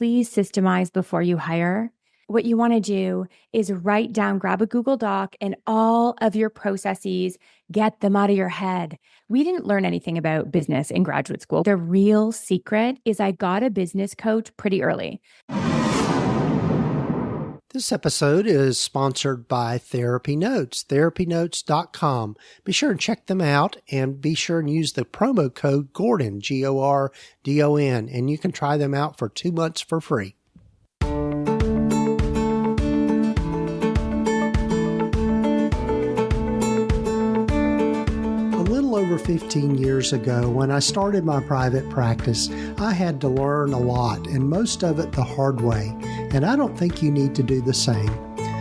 please systemize before you hire. What you want to do is write down, grab a Google Doc and all of your processes, get them out of your head. We didn't learn anything about business in graduate school. The real secret is I got a business coach pretty early. This episode is sponsored by TherapyNotes, therapynotes.com. Be sure and check them out and be sure and use the promo code Gordon, Gordon, and you can try them out for 2 months for free. Over 15 years ago, when I started my private practice, I had to learn a lot, and most of it the hard way, and I don't think you need to do the same.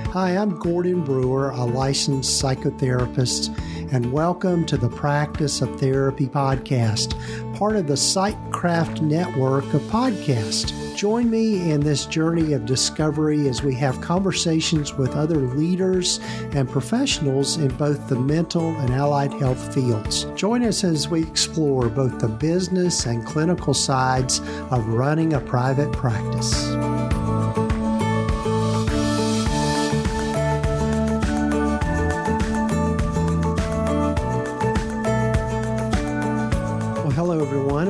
Hi, I'm Gordon Brewer, a licensed psychotherapist, and welcome to the Practice of Therapy podcast, part of the Psychcraft network of podcasts. Join me in this journey of discovery as we have conversations with other leaders and professionals in both the mental and allied health fields. Join us as we explore both the business and clinical sides of running a private practice.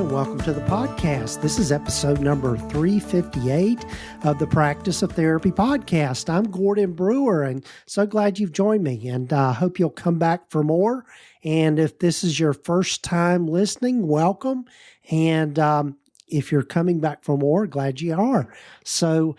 Welcome to the podcast. This is episode number 358 of the Practice of Therapy podcast. I'm Gordon Brewer, and so glad you've joined me, and I hope you'll come back for more. And if this is your first time listening, welcome. And if you're coming back for more, glad you are. So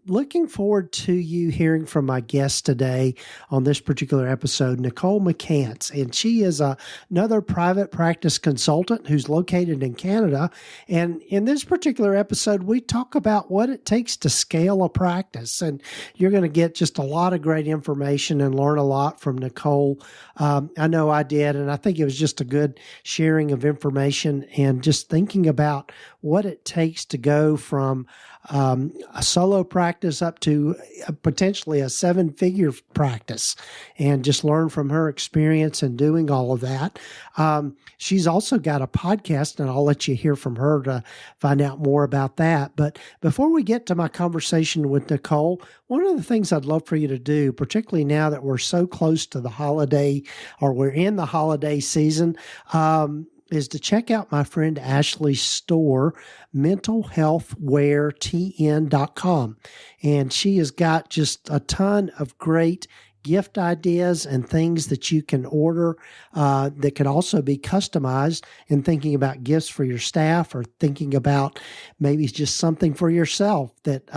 looking forward to you hearing from my guest today on this particular episode, Nicole McCance. And she is another private practice consultant who's located in Canada. And in this particular episode, we talk about what it takes to scale a practice. And you're going to get just a lot of great information and learn a lot from Nicole. I know I did, and I think it was just a good sharing of information and just thinking about what it takes to go from a solo practice up to potentially a 7-figure practice, and just learn from her experience in doing all of that. She's also got a podcast, and I'll let you hear from her to find out more about that. But before we get to my conversation with Nicole, one of the things I'd love for you to do, particularly now that we're so close to the holiday, or we're in the holiday season, is to check out my friend Ashley's store, mentalhealthwaretn.com. And she has got just a ton of great gift ideas and things that you can order that can also be customized in thinking about gifts for your staff, or thinking about maybe just something for yourself that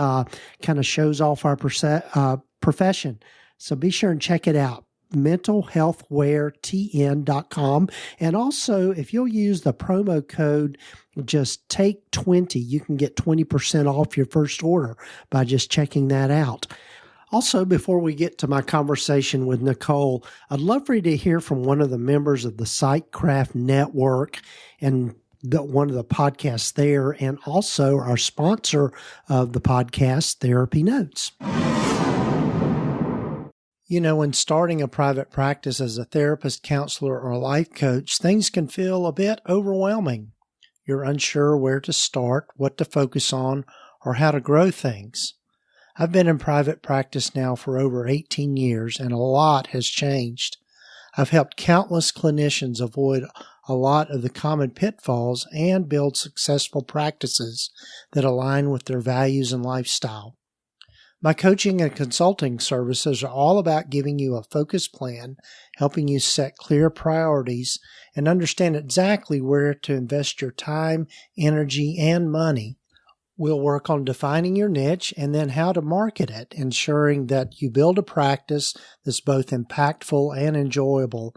kind of shows off our profession. So be sure and check it out. mentalhealthwaretn.com. And also, if you'll use the promo code just take 20, you can get 20% off your first order by just checking that out. Also, before we get to my conversation with Nicole, I'd love for you to hear from one of the members of the Psychcraft network and one of the podcasts there, and also our sponsor of the podcast, TherapyNotes. You know, when starting a private practice as a therapist, counselor, or life coach, things can feel a bit overwhelming. You're unsure where to start, what to focus on, or how to grow things. I've been in private practice now for over 18 years, and a lot has changed. I've helped countless clinicians avoid a lot of the common pitfalls and build successful practices that align with their values and lifestyle. My coaching and consulting services are all about giving you a focused plan, helping you set clear priorities, and understand exactly where to invest your time, energy, and money. We'll work on defining your niche and then how to market it, ensuring that you build a practice that's both impactful and enjoyable.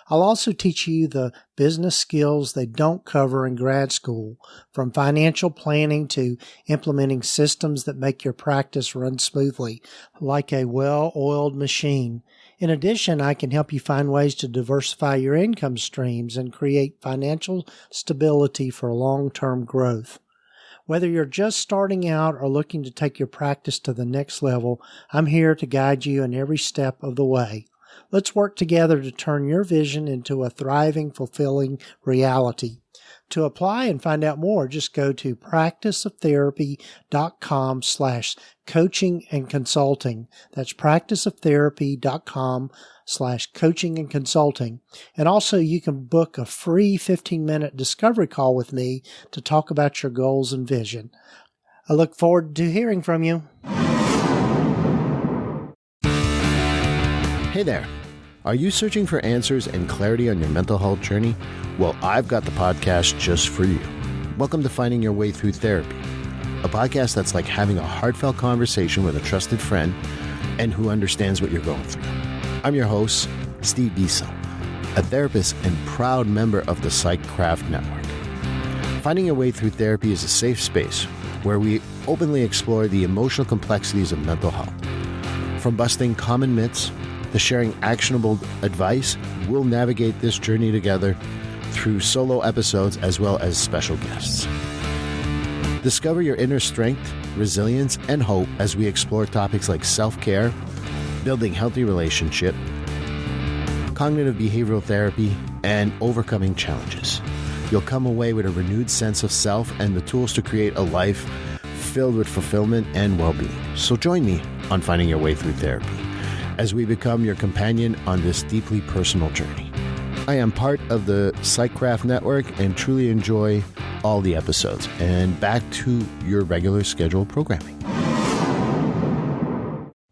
I'll also teach you the business skills they don't cover in grad school, from financial planning to implementing systems that make your practice run smoothly, like a well-oiled machine. In addition, I can help you find ways to diversify your income streams and create financial stability for long-term growth. Whether you're just starting out or looking to take your practice to the next level, I'm here to guide you in every step of the way. Let's work together to turn your vision into a thriving, fulfilling reality. To apply and find out more, just go to practiceoftherapy.com/coaching and consulting. That's practiceoftherapy.com/coaching and consulting. And also you can book a free 15-minute discovery call with me to talk about your goals and vision. I look forward to hearing from you. Hey there. Are you searching for answers and clarity on your mental health journey? Well, I've got the podcast just for you. Welcome to Finding Your Way Through Therapy, a podcast that's like having a heartfelt conversation with a trusted friend and who understands what you're going through. I'm your host, Steve Biesel, a therapist and proud member of the PsychCraft Network. Finding Your Way Through Therapy is a safe space where we openly explore the emotional complexities of mental health. From busting common myths to sharing actionable advice, we'll navigate this journey together through solo episodes as well as special guests. Discover your inner strength, resilience, and hope as we explore topics like self-care, building healthy relationships, cognitive behavioral therapy, and overcoming challenges. You'll come away with a renewed sense of self and the tools to create a life filled with fulfillment and well-being. So join me on Finding Your Way Through Therapy as we become your companion on this deeply personal journey. I am part of the PsychCraft Network and truly enjoy all the episodes. And back to your regular scheduled programming.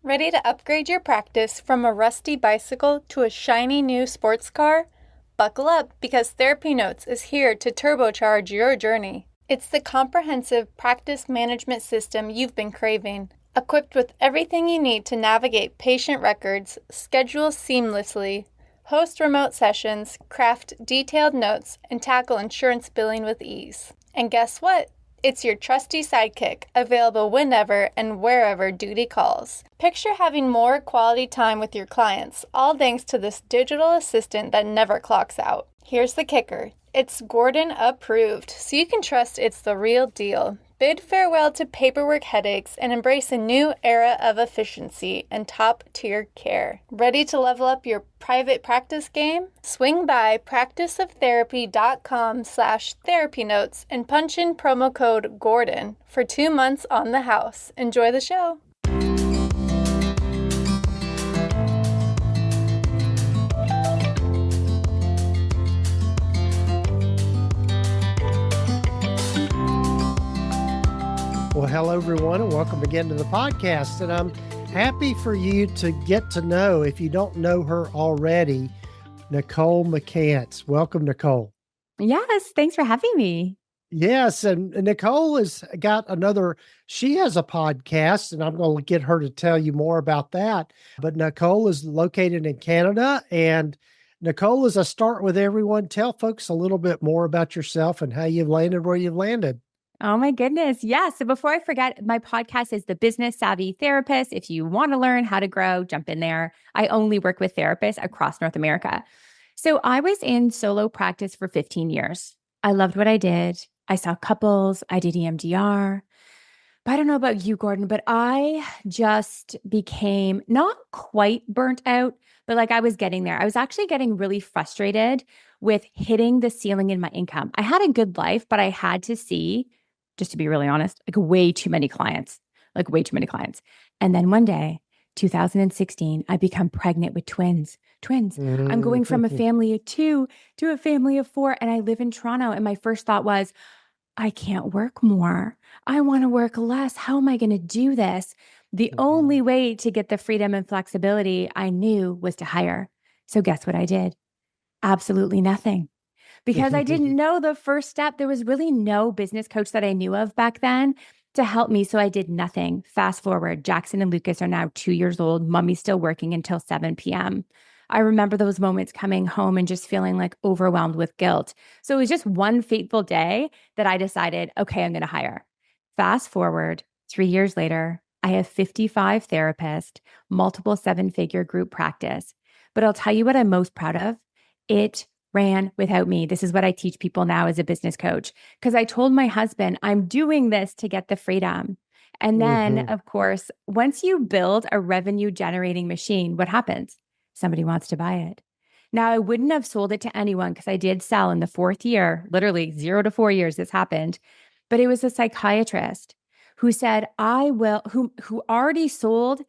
Ready to upgrade your practice from a rusty bicycle to a shiny new sports car? Buckle up, because TherapyNotes is here to turbocharge your journey. It's the comprehensive practice management system you've been craving. Equipped with everything you need to navigate patient records, schedule seamlessly, host remote sessions, craft detailed notes, and tackle insurance billing with ease. And guess what? It's your trusty sidekick, available whenever and wherever duty calls. Picture having more quality time with your clients, all thanks to this digital assistant that never clocks out. Here's the kicker. It's Gordon approved, so you can trust it's the real deal. Bid farewell to paperwork headaches and embrace a new era of efficiency and top-tier care. Ready to level up your private practice game? Swing by practiceoftherapy.com/therapynotes and punch in promo code GORDON for 2 months on the house. Enjoy the show. Well, hello, everyone, and welcome again to the podcast. And I'm happy for you to get to know, if you don't know her already, Nicole McCance. Welcome, Nicole. Yes, thanks for having me. Yes, and Nicole has got she has a podcast, and I'm going to get her to tell you more about that. But Nicole is located in Canada. And Nicole, as I start with everyone, tell folks a little bit more about yourself and how you've landed where you've landed. Oh my goodness. Yes. So before I forget, my podcast is The Business Savvy Therapist. If you want to learn how to grow, jump in there. I only work with therapists across North America. So I was in solo practice for 15 years. I loved what I did. I saw couples. I did EMDR. But I don't know about you, Gordon, but I just became not quite burnt out, but like I was getting there. I was actually getting really frustrated with hitting the ceiling in my income. I had a good life, but I had to see, just to be really honest, like way too many clients. And then one day, 2016, I become pregnant with twins. I'm going from a family of 2 to a family of 4, and I live in Toronto. And my first thought was, I can't work more. I want to work less. How am I going to do this? The only way to get the freedom and flexibility I knew was to hire. So guess what I did? Absolutely nothing. Because I didn't know the first step. There was really no business coach that I knew of back then to help me. So I did nothing. Fast forward, Jackson and Lucas are now 2 years old. Mommy's still working until 7 p.m. I remember those moments coming home and just feeling like overwhelmed with guilt. So it was just one fateful day that I decided, okay, I'm going to hire. Fast forward 3 years later, I have 55 therapists, multiple 7-figure group practice. But I'll tell you what I'm most proud of. It ran without me. This is what I teach people now as a business coach, because I told my husband, I'm doing this to get the freedom. And then, of course, once you build a revenue generating machine, what happens? Somebody wants to buy it. Now, I wouldn't have sold it to anyone because I did sell in the fourth year, literally 0 to 4 years, this happened. But it was a psychiatrist who said, who already sold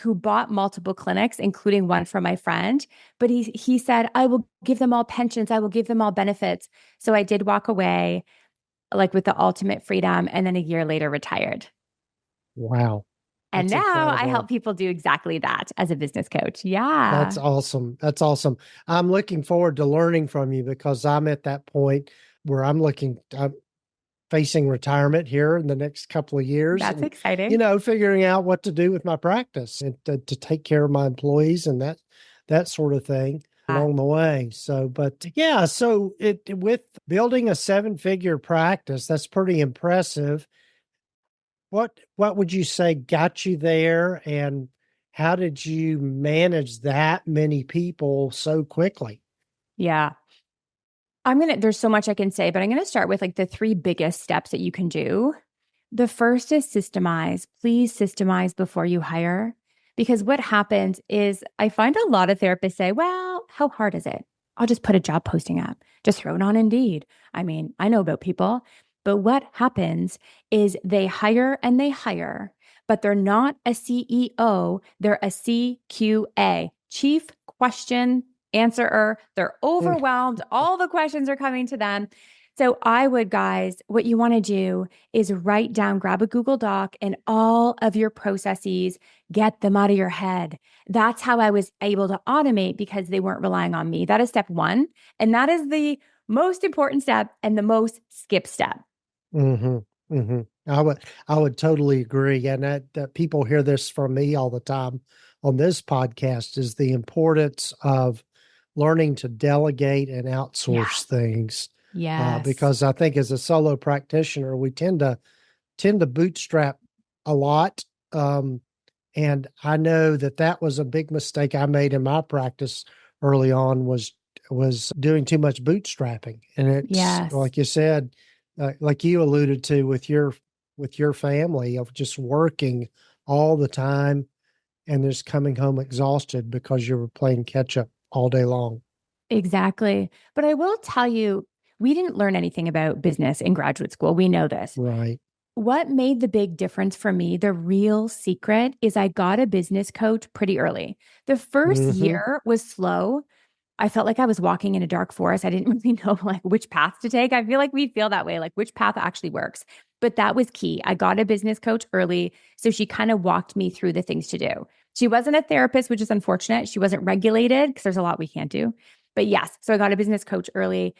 who bought multiple clinics, including one for my friend. But he said, I will give them all pensions. I will give them all benefits. So I did walk away like with the ultimate freedom. And then a year later retired. Wow. And That's now I incredible. help people do exactly that as a business coach. Yeah. That's awesome. That's awesome. I'm looking forward to learning from you because I'm at that point where I'm facing retirement here in the next couple of years That's and, exciting. figuring out what to do with my practice and to take care of my employees and that sort of thing along the way. So, but yeah, so with building a 7-figure practice, that's pretty impressive. What would you say got you there, and how did you manage that many people so quickly? Yeah. There's so much I can say, but I'm going to start with like the 3 biggest steps that you can do. The first is systemize. Please systemize before you hire. Because what happens is I find a lot of therapists say, well, how hard is it? I'll just put a job posting up, just throw it on Indeed. I mean, I know about people, but what happens is they hire and they hire, but they're not a CEO. They're a CQA, Chief Question Answerer. They're overwhelmed. All the questions are coming to them. So guys, what you want to do is write down, grab a Google Doc and all of your processes, get them out of your head. That's how I was able to automate because they weren't relying on me. That is step 1. And that is the most important step and the most skipped step. Mm-hmm. Mm-hmm. I would totally agree. And that people hear this from me all the time on this podcast is the importance of learning to delegate and outsource things. Yes. Because I think as a solo practitioner, we tend to bootstrap a lot. And I know that was a big mistake I made in my practice early on was doing too much bootstrapping. And it's like you said, like you alluded to with your family of just working all the time and just coming home exhausted because you were playing catch up all day long. Exactly. But I will tell you, we didn't learn anything about business in graduate school. We know this. Right. What made the big difference for me, the real secret, is I got a business coach pretty early. The first year was slow. I felt like I was walking in a dark forest. I didn't really know like which path to take. I feel like we feel that way, like which path actually works. But that was key. I got a business coach early. So she kind of walked me through the things to do. She wasn't a therapist, which is unfortunate. She wasn't regulated because there's a lot we can't do. But yes, so I got a business coach early.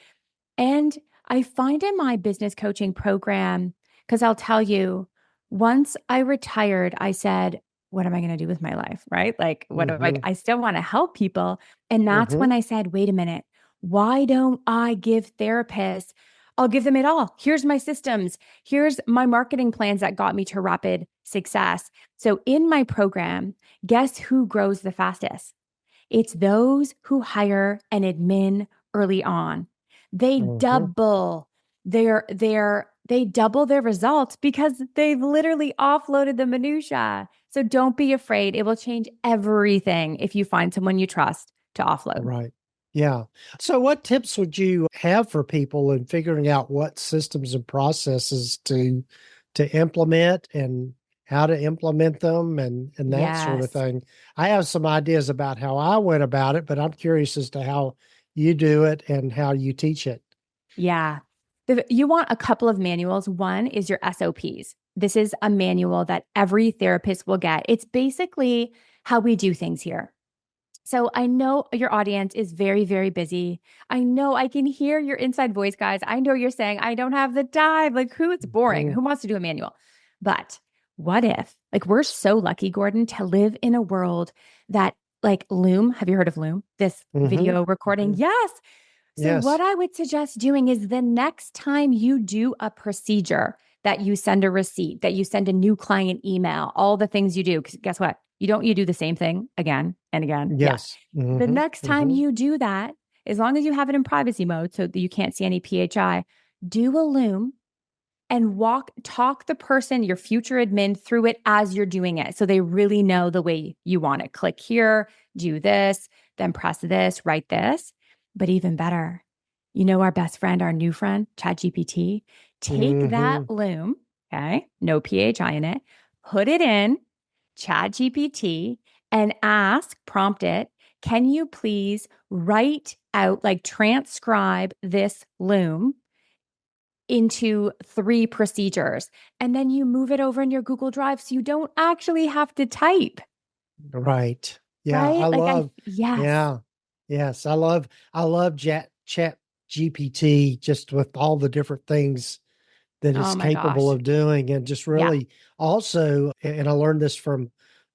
And I find in my business coaching program, because I'll tell you, once I retired, I said, what am I going to do with my life? Right? Like, I still want to help people. And that's when I said, wait a minute, why don't I give therapists? I'll give them it all. Here's my systems. Here's my marketing plans that got me to rapid success. So in my program, guess who grows the fastest? It's those who hire an admin early on. They double they double their results because they've literally offloaded the minutia. So don't be afraid. It will change everything if you find someone you trust to offload. Right. Yeah. So what tips would you have for people in figuring out what systems and processes to implement and how to implement them and that sort of thing? I have some ideas about how I went about it, but I'm curious as to how you do it and how you teach it. Yeah. You want a couple of manuals. One is your SOPs. This is a manual that every therapist will get. It's basically how we do things here. So I know your audience is very, very busy. I know I can hear your inside voice, guys. I know you're saying, I don't have the time. Like, it's boring. Who wants to do a manual? But what if, we're so lucky, Gordon, to live in a world that Loom, have you heard of Loom? This video recording? Yes. So what I would suggest doing is the next time you do a procedure, that you send a receipt, that you send a new client email, all the things you do, because guess what? You do the same thing again and again. Yes. Yeah. The next time you do that, as long as you have it in privacy mode so that you can't see any PHI, do a Loom and talk the person, your future admin, through it as you're doing it. So they really know the way you want it. Click here, do this, then press this, write this. But even better, our best friend, our new friend, ChatGPT, take that Loom, okay, no PHI in it, put it in ChatGPT and prompt it, can you please write out, transcribe this Loom into 3 procedures? And then you move it over in your Google Drive so you don't actually have to type. Right. Yeah. Right? Yes. Yeah. Yes. I love Chat GPT just with all the different things that it's capable of doing, and just really also, and I learned this from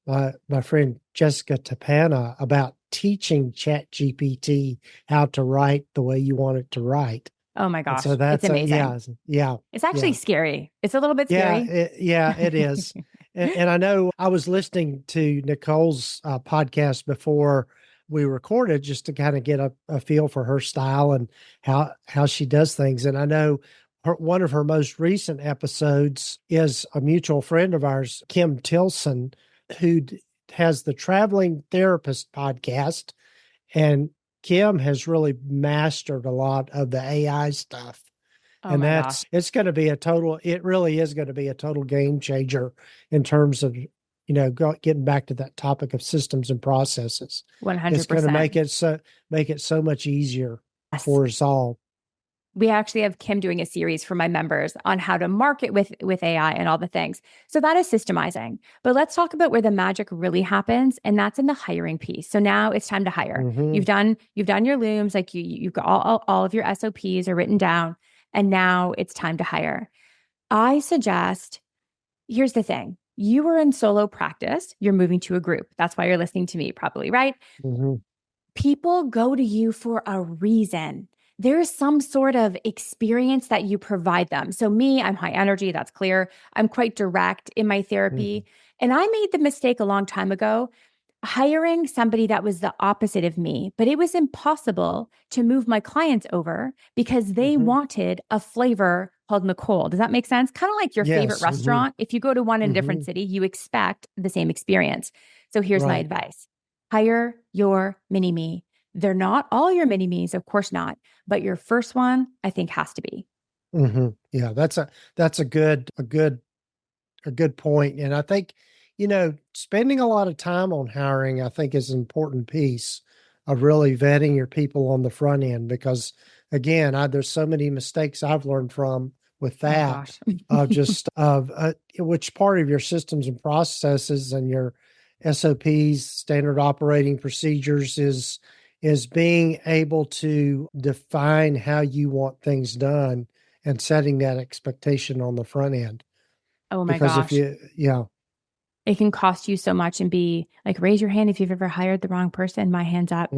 my friend Jessica Tapana about teaching Chat GPT how to write the way you want it to write. Oh my gosh. And so that's it's amazing. yeah. It's actually scary. It's a little bit scary. It is. And I know I was listening to Nicole's podcast before we recorded, just to kind of get a feel for her style and how she does things. And I know one of her most recent episodes is a mutual friend of ours, Kim Tilson, who has the Traveling Therapist podcast. And Kim has really mastered a lot of the AI stuff. Oh, and it's going to be it really is going to be a total game changer in terms of, getting back to that topic of systems and processes. 100%. It's going to make it so much easier for us all. We actually have Kim doing a series for my members on how to market with AI and all the things. So that is systemizing. But let's talk about where the magic really happens, and that's in the hiring piece. So now it's time to hire. You've done your Looms, like you've got all of your SOPs are written down, and now it's time to hire. I suggest, here's the thing. You were in solo practice. You're moving to a group. That's why you're listening to me, probably, right? People go to you for a reason. There's some sort of experience that you provide them. So me, I'm high energy. That's clear. I'm quite direct in my therapy. And I made the mistake a long time ago, hiring somebody that was the opposite of me, but it was impossible to move my clients over because they wanted a flavor called Nicole. Does that make sense? Kind of like your favorite restaurant. If you go to one in a different city, you expect the same experience. So here's my advice. Hire your mini-me. They're not all your mini-me's, of course not, but your first one, I think, has to be. Yeah, that's a good point. And I think, spending a lot of time on hiring, I think, is an important piece of really vetting your people on the front end, because again, there's so many mistakes I've learned from with that, of which part of your systems and processes and your SOPs, standard operating procedures, is being able to define how you want things done and setting that expectation on the front end. Oh my gosh. It can cost you so much and be like, raise your hand if you've ever hired the wrong person. My hand's up.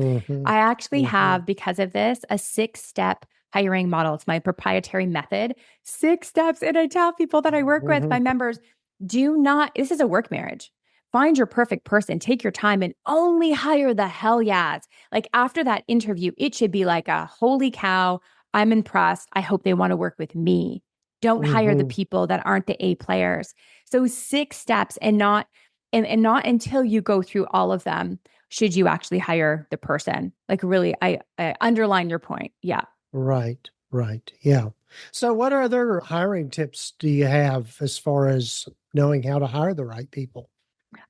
I actually have, because of this, a 6-step hiring model. It's my proprietary method, 6 steps. And I tell people that I work with, my members, this is a work marriage. Find your perfect person, take your time, and only hire the hell yes. Like after that interview, it should be like a holy cow, I'm impressed. I hope they want to work with me. Don't hire the people that aren't the A players. So 6 steps, and not until you go through all of them should you actually hire the person. Like really, I underline your point. Yeah. Right. Yeah. So what other hiring tips do you have as far as knowing how to hire the right people?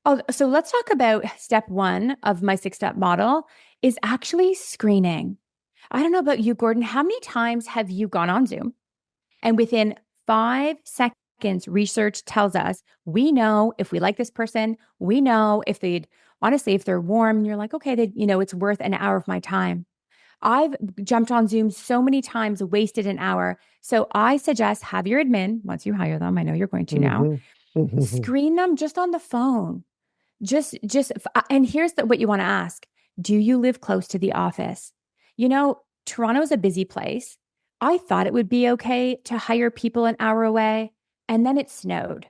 Oh, so let's talk about step 1 of my 6-step model is actually screening. I don't know about you, Gordon. How many times have you gone on Zoom and within 5 seconds, research tells us we know if we like this person, we know if if they're warm, and you're like, okay, it's worth an hour of my time. I've jumped on Zoom so many times, wasted an hour. So I suggest have your admin, once you hire them, I know you're going to now, screen them just on the phone. And here's what you want to ask. Do you live close to the office? Toronto's a busy place. I thought it would be okay to hire people an hour away, and then it snowed.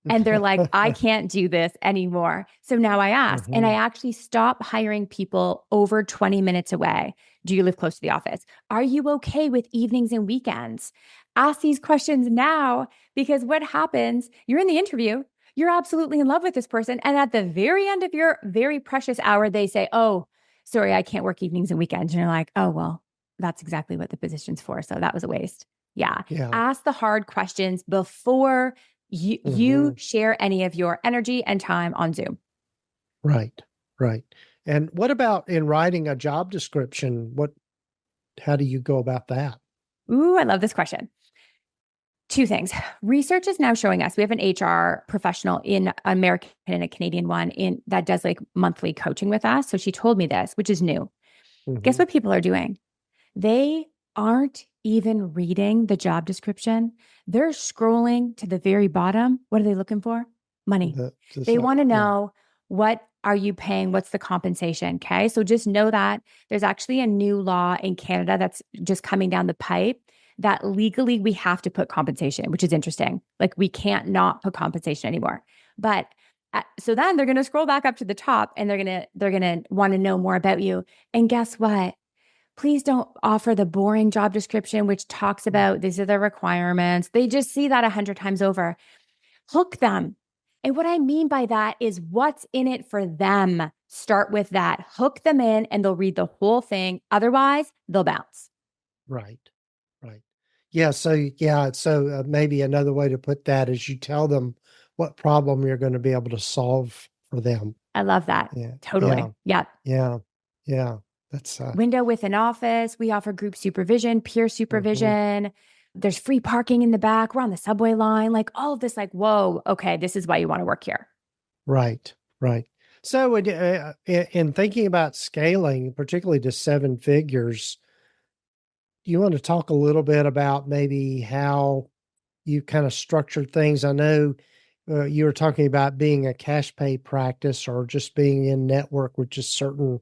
And they're like, I can't do this anymore. So now I ask, and I actually stop hiring people over 20 minutes away. Do you live close to the office? Are you okay with evenings and weekends? Ask these questions now, because what happens, you're in the interview, you're absolutely in love with this person. And at the very end of your very precious hour, they say, oh, sorry, I can't work evenings and weekends. And you're like, oh, well, that's exactly what the position's for. So that was a waste. Yeah. Yeah. Ask the hard questions before you share any of your energy and time on Zoom. Right. Right. And what about in writing a job description? How do you go about that? Ooh, I love this question. Two things. Research is now showing us, we have an HR professional in American and a Canadian one that does like monthly coaching with us. So she told me this, which is new. Guess what people are doing? They aren't even reading the job description. They're scrolling to the very bottom. What are they looking for? Money. They want to know, what are you paying? What's the compensation? Okay. So just know that there's actually a new law in Canada that's just coming down the pipe that legally we have to put compensation, which is interesting. Like we can't not put compensation anymore. But so then they're going to scroll back up to the top and they're going to want to know more about you. And guess what? Please don't offer the boring job description, which talks about these are the requirements. They just see that 100 times over. Hook them. And what I mean by that is what's in it for them. Start with that. Hook them in and they'll read the whole thing. Otherwise, they'll bounce. Right. Right. Yeah. So maybe another way to put that is you tell them what problem you're going to be able to solve for them. I love that. Yeah. Totally. Yeah. Yeah. Yeah. That's window with an office. We offer group supervision, peer supervision. There's free parking in the back. We're on the subway line. Like all of this, like, whoa, okay, this is why you want to work here. Right. Right. So in thinking about scaling, particularly to 7 figures, do you want to talk a little bit about maybe how you kind of structured things? I know you were talking about being a cash pay practice or just being in network with just certain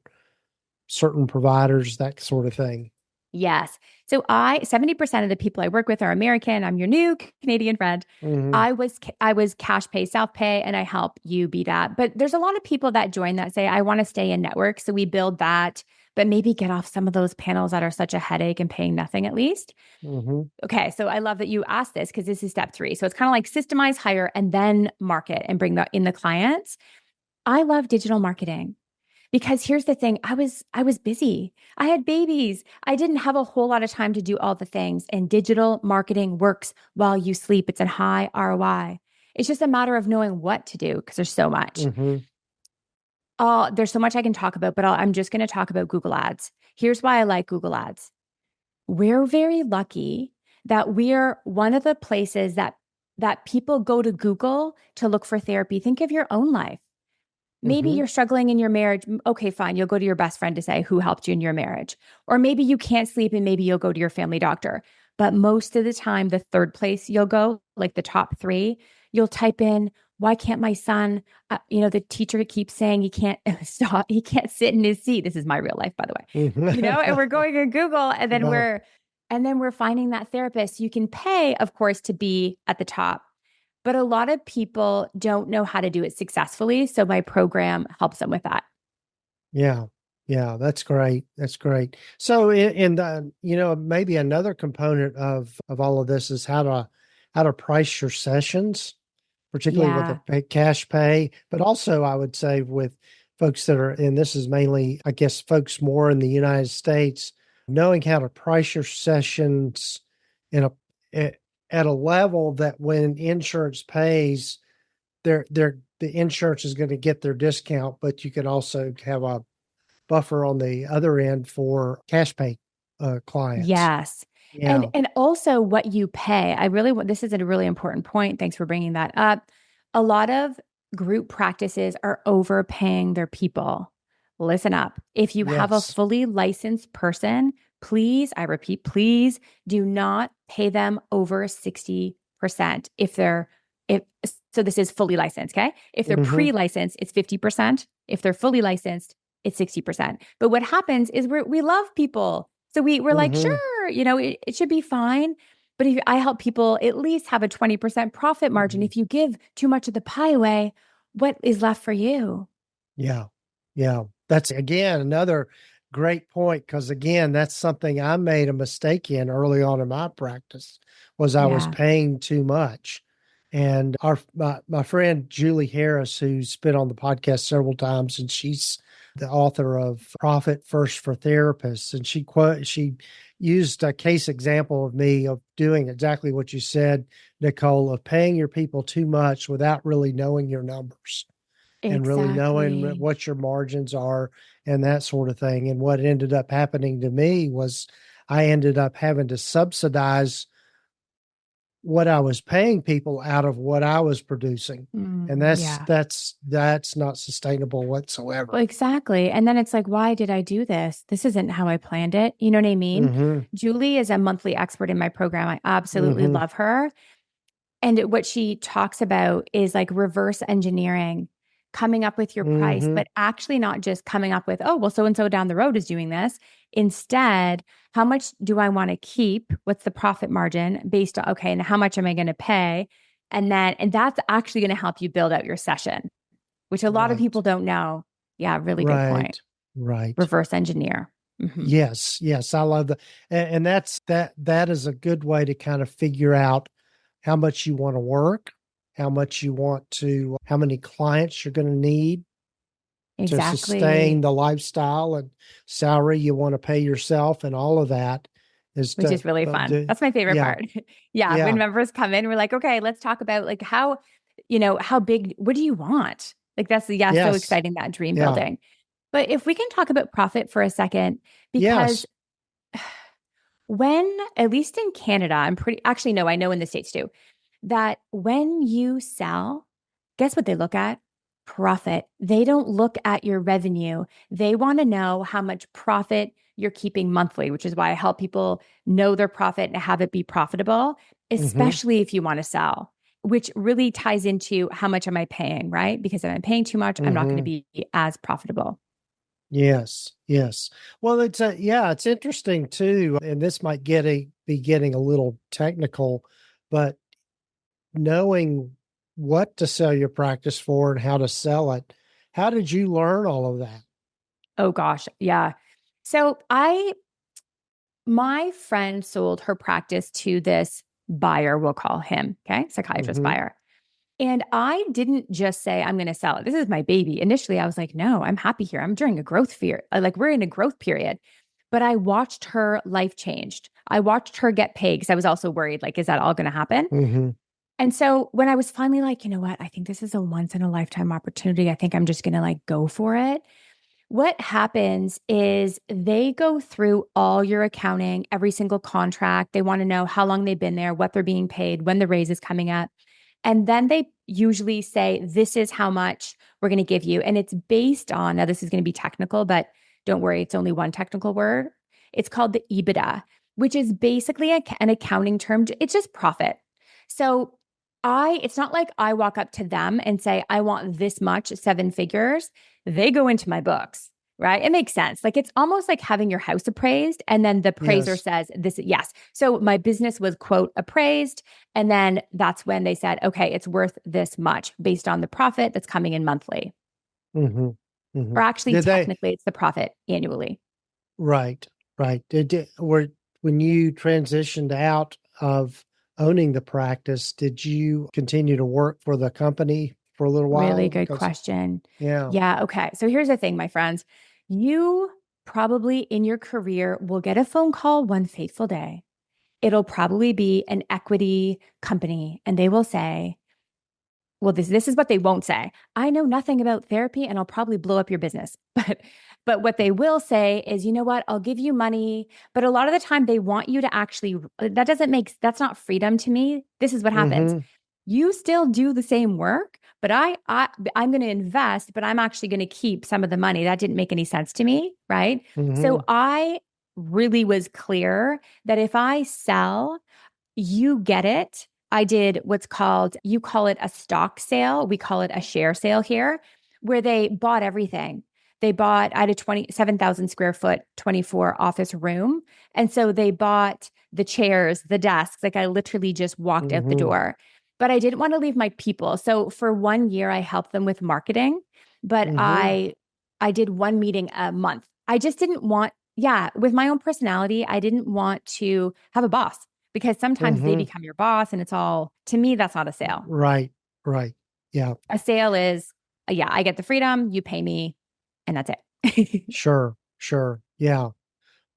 providers, that sort of thing. Yes. So 70% of the people I work with are American. I'm your new Canadian friend. I was cash pay, self pay, and I help you be that. But there's a lot of people that join that say, I want to stay in network. So we build that, but maybe get off some of those panels that are such a headache and paying nothing at least. Okay. So I love that you asked this because this is step 3. So it's kind of like systemize, hire, and then market and bring in the clients. I love digital marketing. Because here's the thing, I was busy. I had babies. I didn't have a whole lot of time to do all the things. And digital marketing works while you sleep. It's a high ROI. It's just a matter of knowing what to do because there's so much. There's so much I can talk about, but I'm just going to talk about Google Ads. Here's why I like Google Ads. We're very lucky that we're one of the places that people go to Google to look for therapy. Think of your own life. Maybe you're struggling in your marriage. Okay, fine. You'll go to your best friend to say who helped you in your marriage. Or maybe you can't sleep and maybe you'll go to your family doctor. But most of the time, the third place you'll go, like the top 3, you'll type in, why can't my son, the teacher keeps saying he can't stop, he can't sit in his seat. This is my real life, by the way. And we're going to Google and then we're finding that therapist. You can pay, of course, to be at the top. But a lot of people don't know how to do it successfully. So my program helps them with that. Yeah. Yeah. That's great. That's great. So maybe another component of all of this is how to price your sessions, particularly with the cash pay, but also I would say with folks that are, and this is mainly, I guess, folks more in the United States, knowing how to price your sessions at a level that when insurance pays, the insurance is going to get their discount, but you could also have a buffer on the other end for cash pay clients. Yes. Yeah. And also what you pay. This is a really important point. Thanks for bringing that up. A lot of group practices are overpaying their people. Listen up. If you have a fully licensed person, please, I repeat, please do not pay them over 60%. So this is fully licensed, okay? If they're pre-licensed, it's 50%. If they're fully licensed, it's 60%. But what happens is we love people. So we're like, sure, it should be fine. But if I help people at least have a 20% profit margin, if you give too much of the pie away, what is left for you? Yeah. Yeah. That's again another great point, because again, that's something I made a mistake in early on in my practice, was I was Yeah. paying too much. And my friend Julie Harris, who's been on the podcast several times, and she's the author of Profit First for Therapists, and she used a case example of me of doing exactly what you said, Nicole, of paying your people too much without really knowing your numbers and really knowing Exactly. what your margins are and that sort of thing. And what ended up happening to me was I ended up having to subsidize what I was paying people out of what I was producing. And Yeah. that's not sustainable whatsoever. Well, exactly. And then it's like, why did I do this? This isn't how I planned it. You know what I mean? Mhm. Julie is a monthly expert in my program. I absolutely Mhm. love her. And what she talks about is like reverse engineering, coming up with your price, Mhm. but actually not just coming up with, oh, well, so and so down the road is doing this. Instead, how much do I want to keep? What's the profit margin based on, okay, and how much am I going to pay? And that's actually going to help you build out your session, which a lot of Right. people don't know. Yeah, really good point. Right. Right. Reverse engineer. Mhm. Yes, yes, I love that. And that is a good way to kind of figure out how much you want to work, how many clients you're going to need to sustain Exactly. the lifestyle and salary you want to pay yourself, and all of that is Which to is really fun. That's my favorite yeah, part. Yeah, when yeah, members come in, we're like, okay, let's talk about like how, how big, what do you want? Like yeah, so yes, exciting, that dream yeah, building. But if we can talk about profit for a second, because yes, when, at least in Canada, actually, no, I know in the States too, that when you sell, guess what they look at? Profit. They don't look at your revenue. They want to know how much profit you're keeping monthly, which is why I help people know their profit and have it be profitable, hmm, especially if you want to sell, which really ties into how much am I paying, right? Because if I'm paying too much, I'm not going to hmm. be as profitable. Yes, yes. Well, it's interesting too, and this might be getting a little technical, but knowing what to sell your practice for and how to sell it. How did you learn all of that? Oh gosh, yeah. So my friend sold her practice to this buyer, we'll call him, okay, psychiatrist Hmm. buyer. And I didn't just say, I'm going to sell it. This is my baby. Initially, I was like, no, I'm happy here. I'm during a growth fear. Like, we're in a growth period. But I watched her life changed. I watched her get paid because I was also worried, like, is that all going to happen? Hmm. And so when I was finally like, you know what, I think this is a once in a lifetime opportunity. I think I'm just going to like go for it. What happens is they go through all your accounting, every single contract. They want to know how long they've been there, what they're being paid, when the raise is coming up. And then they usually say, this is how much we're going to give you. And it's based on, now this is going to be technical, but don't worry, it's only one technical word. It's called the EBITDA, which is basically an accounting term. It's just profit. So it's not like I walk up to them and say, I want this much, seven figures. They go into my books, right? It makes sense. Like it's almost like having your house appraised. And then the appraiser Yes. says, this, yes. So my business was, quote, appraised. And then that's when they said, okay, it's worth this much based on the profit that's coming in monthly. Hmm. Hmm. Or actually, Did they? technically, it's the profit annually. Right. Right. When you transitioned out of owning the practice, did you continue to work for the company for a little Really while? good Because question. yeah. Yeah. Okay. So here's the thing, my friends. You probably in your career will get a phone call one fateful day. It'll probably be an equity company, and they will say, well, this is what they won't say. I know nothing about therapy and I'll probably blow up your business. But what they will say is, you know what? I'll give you money, but a lot of the time they want you to actually that's not freedom to me. This is what happens. Hmm. You still do the same work, but I'm going to invest, but I'm actually going to keep some of the money. That didn't make any sense to me, right? So Hmm. I really was clear that if I sell, you get it. I did what's called, you call it a stock sale. We call it a share sale here, where they bought everything. I had a 27,000 square foot, 24 office room. And so they bought the chairs, the desks. Like I literally just walked out the door, but I didn't want to leave my people. So for 1 year, I helped them with marketing, but I did one meeting a month. I just didn't want, with my own personality, I didn't want to have a boss because sometimes they become your boss and it's all, to me, that's not a sale. Right. Yeah. A sale is, I get the freedom, you pay me, and that's it. Sure. Yeah.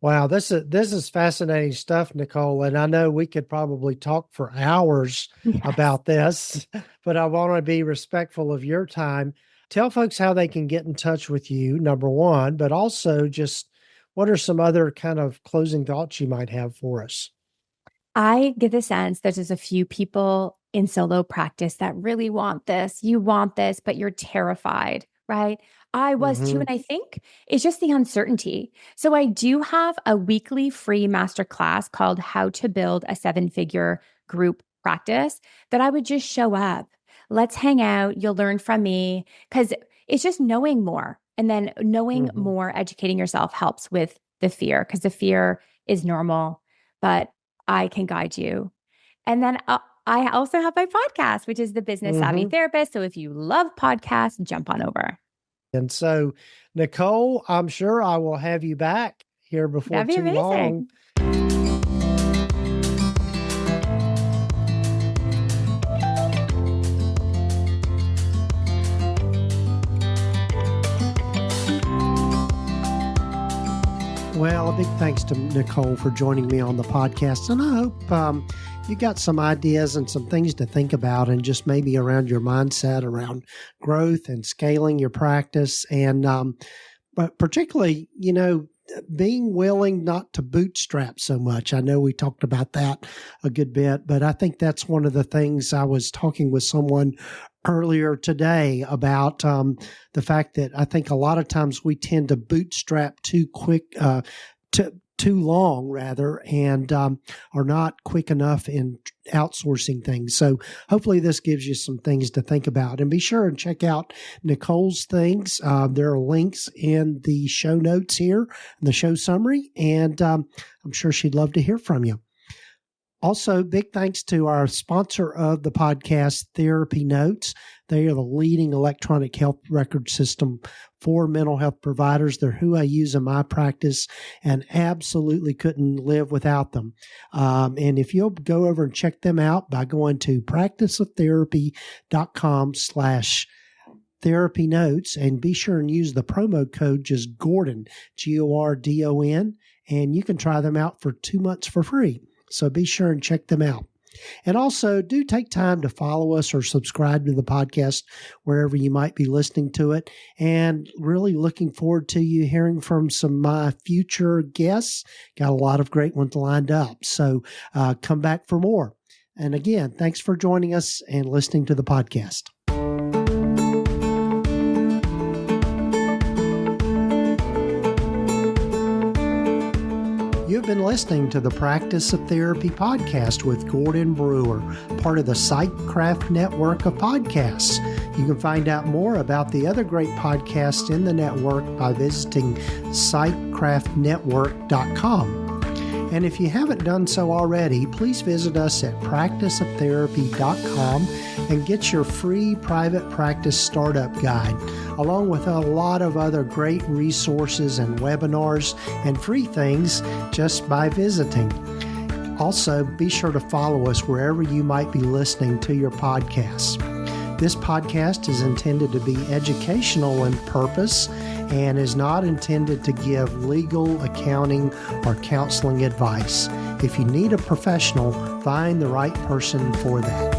Wow. This is fascinating stuff, Nicole. And I know we could probably talk for hours about this, but I want to be respectful of your time. Tell folks how they can get in touch with you, number one, but also just what are some other kind of closing thoughts you might have for us? I get the sense that there's a few people in solo practice that really want this. You want this, but you're terrified, right? I was too. And I think it's just the uncertainty. So I do have a weekly free masterclass called How to Build a 7-Figure Group Practice that I would just show up. Let's hang out. You'll learn from me because it's just knowing more. And then knowing more, educating yourself helps with the fear because the fear is normal, but I can guide you. And then I also have my podcast, which is the Business Savvy Therapist. So if you love podcasts, jump on over. And so, Nicole, I'm sure I will have you back here before too long. Well, a big thanks to Nicole for joining me on the podcast. And I hope you got some ideas and some things to think about and just maybe around your mindset around growth and scaling your practice. And but particularly, being willing not to bootstrap so much. I know we talked about that a good bit, but I think that's one of the things. I was talking with someone earlier today about the fact that I think a lot of times we tend to bootstrap too long rather, and are not quick enough in outsourcing things. So hopefully this gives you some things to think about. And be sure and check out Nicole's things. There are links in the show notes here, in the show summary, and I'm sure she'd love to hear from you. Also, big thanks to our sponsor of the podcast, TherapyNotes. They are the leading electronic health record system for mental health providers. They're who I use in my practice and absolutely couldn't live without them. And if you'll go over and check them out by going to practiceoftherapy.com/TherapyNotes and be sure and use the promo code just Gordon, Gordon, and you can try them out for 2 months for free. So be sure and check them out. And also do take time to follow us or subscribe to the podcast wherever you might be listening to it. And really looking forward to you hearing from some of my future guests. Got a lot of great ones lined up. So come back for more. And again, thanks for joining us and listening to the podcast. You've been listening to the Practice of Therapy podcast with Gordon Brewer, part of the PsychCraft network of podcasts. You can find out more about the other great podcasts in the network by visiting psychcraftnetwork.com. And if you haven't done so already, please visit us at practiceoftherapy.com and get your free private practice startup guide, along with a lot of other great resources and webinars and free things just by visiting. Also, be sure to follow us wherever you might be listening to your podcasts. This podcast is intended to be educational in purpose and is not intended to give legal, accounting, or counseling advice. If you need a professional, find the right person for that.